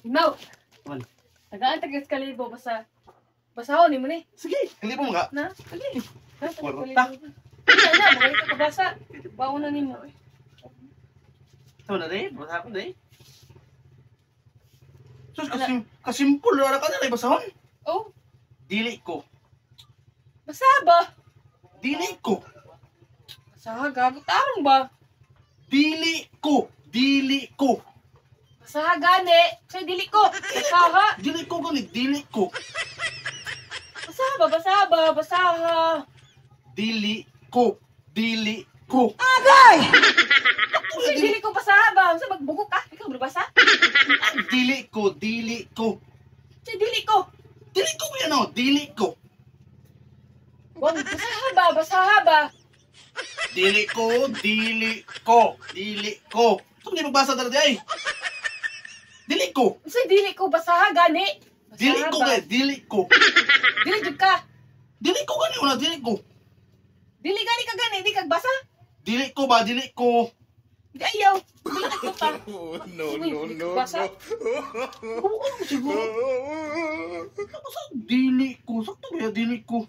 Now, Man. tagaan tagas kalibo basta basahon ni mo ni. Sige, kalibo mo ka. Na, dali. Ha, tagas Kwarta. kalibo. Ano, magaling ka kabasa. Baon na nimo. Ito na rin, basa ko na eh. Sus, kasimpul na ka na rin basahon. Oh, Dili ko. basa ba? Dili ko. Basa, gago tarong ba? Dili ko. Dili ko. Basa gani. Say dili ko. Basa ha. Dili ko ganit. Dili ko. Basa ba, basa ba, basa ha. Dili ko. Dili ko. Say dili ko basa ba? Sa magbugok ka? Ikaw basa? Dili ko. Dili ko. Say dili ko. Dili ko yan o. Dili ko. Wag, basa ba, basa ba? Dili ko. Dili ko. Dili ko. Ito hindi magbasa talaga ay. Dili ko. Say dili ko basa ha gani. Basa Dili ko ba? kay. Dili ko. Dili jud ka. Dili ko gani una. Dili ko. Dili gani ka gani, di kag basa. Dili ko ba? Dili ko. Di ayaw. Dili ka pa. Basa. Oo, siguro. Dili ko. Sakto ba yan? Dili ko.